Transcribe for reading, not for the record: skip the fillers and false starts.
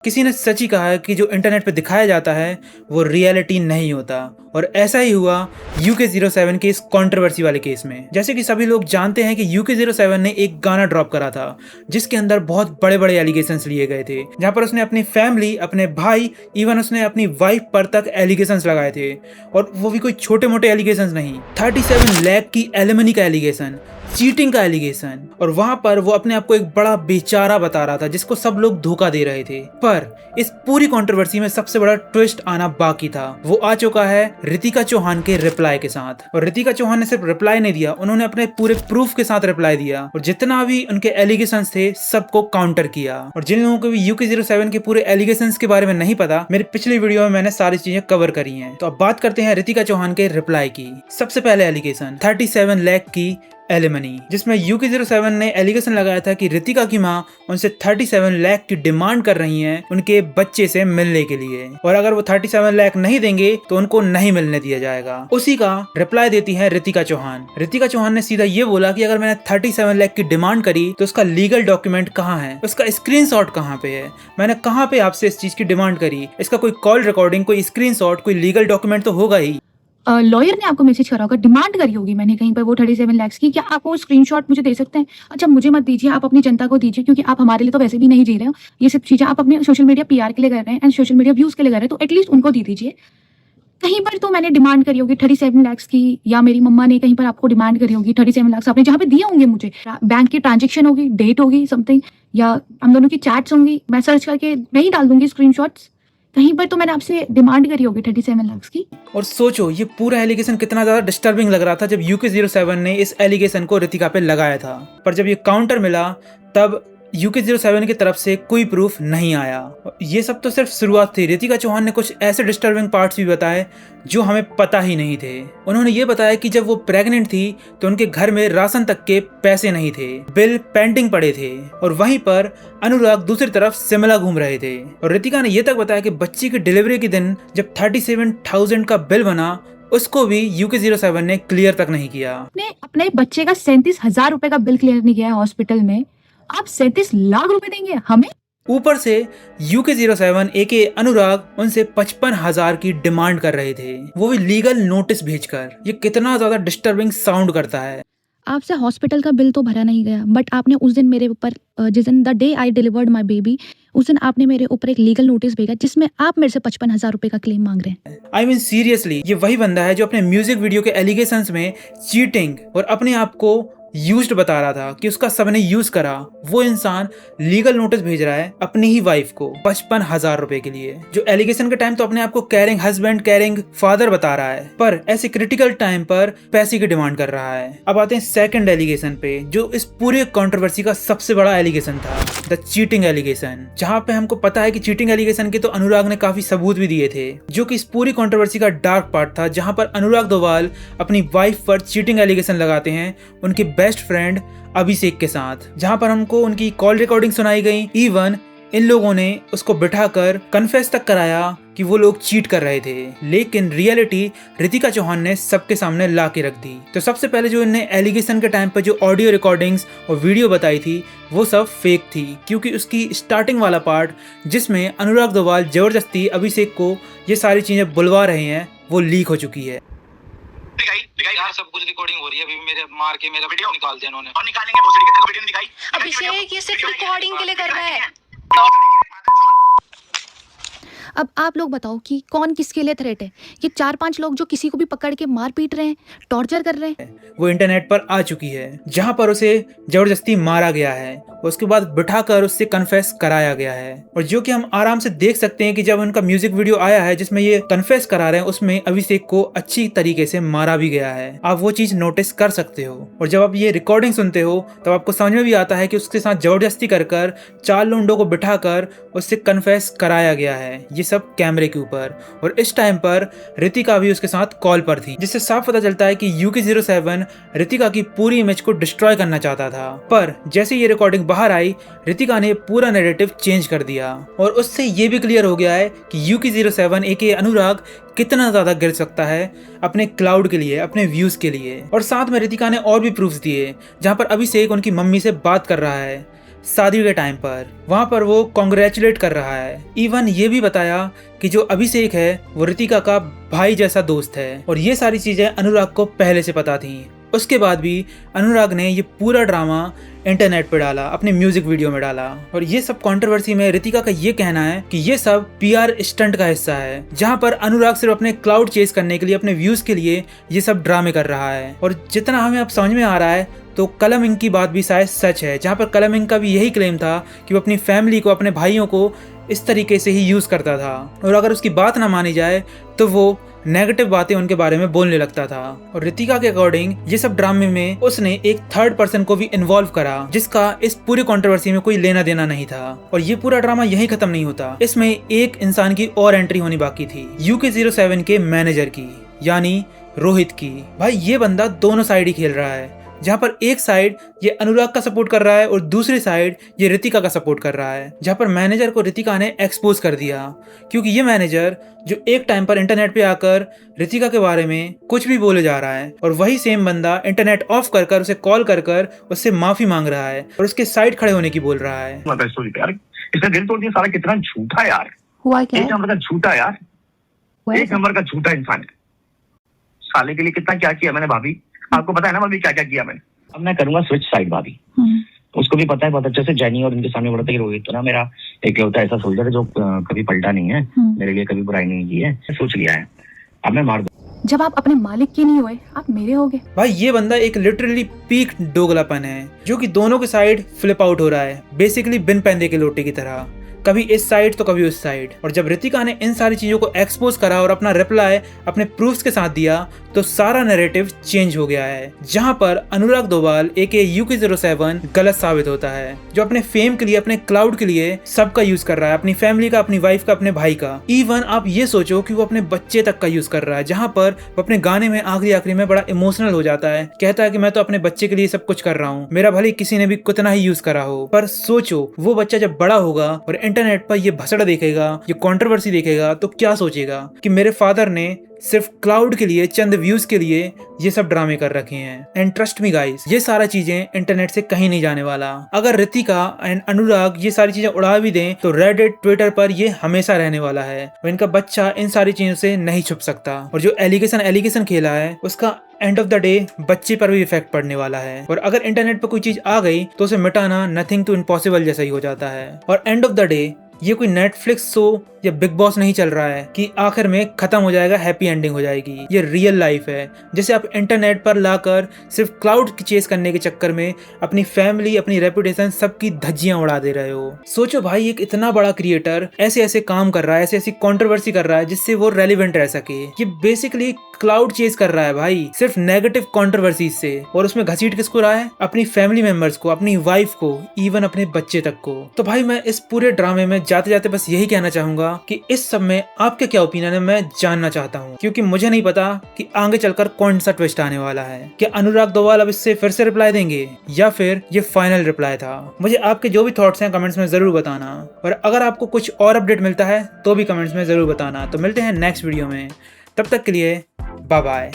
किसी ने सच ही कहा है कि जो इंटरनेट पे दिखाया जाता है वो रियलिटी नहीं होता। और ऐसा ही हुआ UK07 के इस कंट्रोवर्सी वाले केस में। जैसे कि सभी लोग जानते हैं कि UK07 ने एक गाना ड्रॉप करा था जिसके अंदर बहुत बड़े बड़े एलिगेशंस लिए गए थे, जहां पर उसने अपनी फैमिली, अपने भाई, इवन उसने अपनी वाइफ पर तक एलिगेशंस लगाए थे। और वो भी कोई छोटे मोटे एलिगेशंस नहीं, 37 लाख की एलिमनी का एलिगेशन, चीटिंग का एलिगेशन। और वहां पर वो अपने आप को एक बड़ा बेचारा बता रहा था जिसको सब लोग धोखा दे रहे थे। पर इस पूरी कंट्रोवर्सी में सबसे बड़ा ट्विस्ट आना बाकी था। वो आ चुका है रितिका चौहान के रिप्लाई के साथ। और रितिका चौहान ने सिर्फ रिप्लाई नहीं दिया, उन्होंने अपने पूरे प्रूफ के साथ रिप्लाई दिया और जितना भी उनके एलिगेशंस थे सबको काउंटर किया। और जिन लोगों को भी UK07 के पूरे एलिगेशंस के बारे में नहीं पता, मेरी पिछली वीडियो में मैंने सारी चीजें कवर करी हैं। तो अब बात करते हैं रितिका चौहान के रिप्लाई की। सबसे पहले एलिगेशन 37 लाख की एलिमनी, जिसमें UK07 ने एलिगेशन लगाया था कि रितिका की माँ उनसे 37 लाख की डिमांड कर रही हैं उनके बच्चे से मिलने के लिए, और अगर वो 37 लाख नहीं देंगे तो उनको नहीं मिलने दिया जाएगा। उसी का रिप्लाई देती है रितिका चौहान। रितिका चौहान ने सीधा ये बोला कि अगर मैंने 37 लाख की डिमांड करी तो उसका लीगल डॉक्यूमेंट कहाँ है, उसका स्क्रीनशॉट कहाँ पे है, मैंने कहाँ पे आपसे इस चीज की डिमांड करी, इसका कोई कॉल रिकॉर्डिंग, कोई स्क्रीनशॉट, कोई लीगल डॉक्यूमेंट तो होगा ही। लॉयर ने आपको मैसेज करा होगा, डिमांड करी होगी मैंने कहीं पर वो 37 लाख की। क्या आप वो स्क्रीनशॉट मुझे दे सकते हैं? अच्छा, मुझे मत दीजिए, आप अपनी जनता को दीजिए, क्योंकि आप हमारे लिए तो वैसे भी नहीं जी रहे हो। ये सब चीजें आप अपने सोशल मीडिया PR के लिए कर रहे हैं एंड सोशल मीडिया व्यूज के लिए कर रहे हैं, तो एटलीस्ट उनको दे दीजिए। कहीं पर तो मैंने डिमांड करी होगी 37 लाख की, या मेरी मम्मा ने कहीं पर आपको डिमांड करी होगी 37 लाख, आपने जहाँ पे दिए होंगे मुझे, बैंक की ट्रांजेक्शन होगी, डेट होगी समथिंग, या हम दोनों की चैट्स होंगी, मैं सर्च करके नहीं डाल दूंगी स्क्रीनशॉट्स। कहीं पर तो मैंने आपसे डिमांड करी होगी 37 लाख की। और सोचो ये पूरा एलिगेशन कितना ज्यादा डिस्टर्बिंग लग रहा था जब UK07 ने इस एलिगेशन को रितिका पे लगाया था। पर जब ये काउंटर मिला तब UK07 की तरफ से कोई प्रूफ नहीं आया। ये सब तो सिर्फ शुरुआत थी। रितिका चौहान ने कुछ ऐसे डिस्टर्बिंग पार्ट्स भी बताए जो हमें पता ही नहीं थे। उन्होंने ये बताया कि जब वो प्रेग्नेंट थी तो उनके घर में राशन तक के पैसे नहीं थे, बिल पेंडिंग पड़े थे, और वहीं पर अनुराग दूसरी तरफ शिमला घूम रहे थे। और रितिका ने ये तक बताया कि बच्ची की डिलीवरी के दिन जब 37,000 का बिल बना उसको भी UK07 ने क्लियर तक नहीं किया। अपने बच्चे का 37,000 रुपए का बिल क्लियर नहीं किया है हॉस्पिटल में, आप 37 लाख रुपए देंगे हमें? ऊपर से UK07 एके अनुराग उनसे 55,000 की डिमांड कर रहे थे, वो भी लीगल नोटिस भेजकर। ये कितना ज्यादा डिस्टर्बिंग साउंड करता है। आपसे हॉस्पिटल का बिल तो भरा नहीं गया, बट आपने उस दिन मेरे ऊपर, जिस दिन the day I delivered my baby, उस दिन आपने मेरे ऊपर एक लीगल नोटिस भेजा जिसमें आप मेरे से 55,000 रुपए का क्लेम मांग रहे हैं। I mean सीरियसली, ये वही बंदा है जो अपने म्यूजिक वीडियो के एलिगेशंस में चीटिंग और अपने आप को यूज्ड बता रहा था कि उसका सबने यूज करा। वो इंसान लीगल नोटिस भेज रहा है अपनी ही वाइफ को 55,000 रुपए के लिए, जो एलिगेशन के टाइम तो अपने आप को कैरिंग हस्बैंड, कैरिंग फादर बता रहा है, पर ऐसे क्रिटिकल टाइम पर पैसे की डिमांड कर रहा है। अब आते हैं सेकंड एलिगेशन पे, जो इस पूरे कंट्रोवर्सी का सबसे बड़ा एलिगेशन था, द चीटिंग एलिगेशन। जहाँ पे हमको पता है कि चीटिंग एलिगेशन के तो अनुराग ने काफी सबूत भी दिए थे, जो कि इस पूरी कंट्रोवर्सी का डार्क पार्ट था, जहाँ पर अनुराग दोवाल अपनी वाइफ पर चीटिंग एलिगेशन लगाते हैं उनके बेस्ट फ्रेंड अभिषेक के साथ, जहां पर हमको उनकी कॉल रिकॉर्डिंग सुनाई गई। इवन इन लोगों ने उसको बिठाकर कन्फेस तक कराया कि वो लोग चीट कर रहे थे, लेकिन रियलिटी रितिका चौहान ने सबके सामने ला के रख दी। तो सबसे पहले जो इन्हें एलिगेशन के टाइम पर जो ऑडियो रिकॉर्डिंग्स और वीडियो बताई थी वो सब फेक थी, क्योंकि उसकी स्टार्टिंग वाला पार्ट जिसमें अनुराग दोवाल जबरदस्ती अभिषेक को ये सारी चीजें बुलवा रहे हैं वो लीक हो चुकी है। दिखाई यार, सब कुछ रिकॉर्डिंग हो रही है। अभी मेरे मार के मेरा वीडियो निकाल दिया इन्होंने, और निकालेंगे भोसड़ी के, तेरे को वीडियो नहीं दिखाई। अभिषेक ये सिर्फ रिकॉर्डिंग के लिए कर रहा है। अब आप लोग बताओ कि कौन किसके लिए थ्रेट है? ये 4-5 लोग जो किसी को भी पकड़ के मार पीट रहे हैं, टॉर्चर कर रहे हैं। वो इंटरनेट पर आ चुकी है, जहां पर उसे जबरदस्ती मारा गया है, उसके बाद बिठाकर उससे कन्फेस कराया गया है। और जो कि हम आराम से देख सकते हैं कि जब उनका म्यूजिक वीडियो आया है जिसमें ये कन्फेस करा रहे हैं, उसमें अभिषेक को अच्छी तरीके से मारा भी गया है। आप वो चीज नोटिस कर सकते हो। और जब आप ये रिकॉर्डिंग सुनते हो तब आपको समझ में भी आता है कि उसके साथ जबरदस्ती कर 4 लोंडों को बिठाकर उससे कन्फेस कराया गया है, ये सब कैमरे के ऊपर। और इस टाइम पर रितिका भी उसके साथ कॉल पर थी, जिससे साफ पता चलता है कि UK07 रितिका की पूरी इमेज को डिस्ट्रॉय करना चाहता था। पर जैसे ये रिकॉर्डिंग बाहर आई, रितिका ने पूरा नैरेटिव चेंज कर दिया और उससे ये भी क्लियर हो गया है कि UK07 एके अनुराग कितना ज्यादा गिर सकता है अपने क्लाउड के लिए, अपने व्यूज के लिए। और साथ में रितिका ने और भी प्रूफ्स दिए, जहां पर अभिषेक उनकी मम्मी से बात कर रहा है, शादी के टाइम पर वहाँ पर वो कॉन्ग्रेचुलेट कर रहा है। इवन ये भी बताया कि जो अभिषेक है वो रितिका का भाई जैसा दोस्त है, और ये सारी चीजें अनुराग को पहले से पता थी। उसके बाद भी अनुराग ने ये पूरा ड्रामा इंटरनेट पे डाला, अपने म्यूजिक वीडियो में डाला, और ये सब कंट्रोवर्सी में रितिका का ये कहना है कि ये सब पीआर स्टंट का हिस्सा है, जहां पर अनुराग सिर्फ अपने क्लाउड चेस करने के लिए, अपने व्यूज के लिए ये सब ड्रामे कर रहा है। और जितना हमें अब समझ में आ रहा है तो कलम इंक की बात भी शायद सच है, जहां पर कलम इंक का भी यही क्लेम था कि वो अपनी फैमिली को, अपने भाइयों को इस तरीके से ही यूज करता था, और अगर उसकी बात ना मानी जाए तो वो नेगेटिव बातें उनके बारे में बोलने लगता था। और रितिका के अकॉर्डिंग ये सब ड्रामे में उसने एक थर्ड पर्सन को भी इन्वॉल्व करा, जिसका इस पूरी कंट्रोवर्सी में कोई लेना देना नहीं था। और ये पूरा ड्रामा यहीं खत्म नहीं होता, इसमें एक इंसान की और एंट्री होनी बाकी थी, UK07 के मैनेजर की, यानी रोहित की। भाई ये बंदा दोनों साइड ही खेल रहा है, जहाँ पर एक साइड ये अनुराग का सपोर्ट कर रहा है और दूसरी साइड ये रितिका का सपोर्ट कर रहा है। जहाँ पर मैनेजर को रितिका ने एक्सपोज कर दिया, क्योंकि ये मैनेजर जो एक टाइम पर इंटरनेट पे आकर रितिका के बारे में कुछ भी बोले जा रहा है, और वही सेम बंदा इंटरनेट ऑफ कर कर उसे कॉल कर कर उससे माफी मांग रहा है और उसके साइड खड़े होने की बोल रहा है। इसने दिल तोड़ दिया, सारा कितना झूठा यार, हुआ क्या? एक नंबर का झूठा यार, एक नंबर का झूठा इंसान है। साले के लिए कितना क्या किया मैंने भाभी, आपको पता है ना भाभी क्या क्या किया मैंने। अब मैं करूंगा स्विच साइड भाभी, उसको भी पता है बहुत अच्छे से, जैनी और इनके सामने बोलता है कि रोहित तो ना मेरा इकलौता ऐसा सोल्जर है जो कभी पलटा नहीं है, मेरे लिए कभी बुराई नहीं की है, सोच लिया है, अब मैं मार दूं। जब आप अपने मालिक के नहीं हुए, आप मेरे हो गए। भाई ये बंदा एक लिटरली पीक दोगलापन है, जो कि दोनों के साइड फ्लिप आउट हो रहा है, बेसिकली बिन पैंदे के लोटे की तरह, कभी इस साइड तो कभी उस साइड। और जब रितिका ने इन सारी चीजों को एक्सपोज करा और अपना रिप्लाई अपने प्रूफ्स के साथ दिया, तो सारा नैरेटिव चेंज हो गया है, जहां पर अनुराग दोवाल AK UK07 गलत साबित होता है, जो अपने फेम के लिए, अपने क्लाउड के लिए सबका यूज कर रहा है, अपनी फैमिली का, अपनी वाइफ का, अपने भाई का। इवन आप ये सोचो कि वो अपने बच्चे तक का यूज कर रहा है, जहां पर वो अपने गाने में आखिरी में बड़ा इमोशनल हो जाता है, कहता है कि मैं तो अपने बच्चे के लिए सब कुछ कर रहा हूँ, मेरा भले किसी ने भी कितना ही यूज करा हो। पर सोचो वो बच्चा जब बड़ा होगा और इंटरनेट पर ये भसड़ा देखेगा, ये कंट्रोवर्सी देखेगा, तो क्या सोचेगा कि मेरे फादर ने सिर्फ क्लाउड के लिए, चंद व्यूज के लिए ये सब ड्रामे कर रखे हैं। एंड ट्रस्ट मी गाइस, ये सारा चीजें इंटरनेट से कहीं नहीं जाने वाला। अगर रितिका एंड अनुराग ये सारी चीजें उड़ा भी दें तो रेडिट, ट्विटर पर ये हमेशा रहने वाला है, और इनका बच्चा इन सारी चीजों से नहीं छुप सकता। और जो एलिगेशन खेला है उसका एंड ऑफ द डे बच्चे पर भी इफेक्ट पड़ने वाला है। और अगर इंटरनेट पर कोई चीज आ गई तो उसे मिटाना नथिंग टू इम्पॉसिबल जैसा ही हो जाता है। और एंड ऑफ द डे ये कोई नेटफ्लिक्स शो या बिग बॉस नहीं चल रहा है कि आखिर में खत्म हो जाएगा, हैप्पी एंडिंग हो जाएगी। ये रियल लाइफ है, जैसे आप इंटरनेट पर लाकर सिर्फ क्लाउड की चेस करने के चक्कर में अपनी फैमिली, अपनी रेपुटेशन, सबकी धज्जियां उड़ा दे रहे हो। सोचो भाई, एक इतना बड़ा क्रिएटर ऐसे ऐसे काम कर रहा है, ऐसे ऐसी कंट्रोवर्सी कर रहा है जिससे वो रेलिवेंट रह सके। ये बेसिकली क्लाउड चेस कर रहा है भाई, सिर्फ नेगेटिव कंट्रोवर्सी से, और उसमें घसीट किसको रहा है? अपनी फैमिली मेंबर्स को, अपनी वाइफ को, इवन अपने बच्चे तक को। तो भाई मैं इस पूरे ड्रामे में जाते जाते बस यही कहना चाहूंगा कि इस सब में आपके क्या ओपिनियन है, मैं जानना चाहता हूँ, क्योंकि मुझे नहीं पता कि आगे चलकर कौन सा ट्विस्ट आने वाला है। क्या अनुराग दोवाल अब इससे फिर से रिप्लाई देंगे या फिर ये फाइनल रिप्लाई था? मुझे आपके जो भी थॉट्स हैं कमेंट्स में जरूर बताना, और अगर आपको कुछ और अपडेट मिलता है तो भी कमेंट्स में जरूर बताना। तो मिलते हैं नेक्स्ट वीडियो में, तब तक के लिए बाय बाय।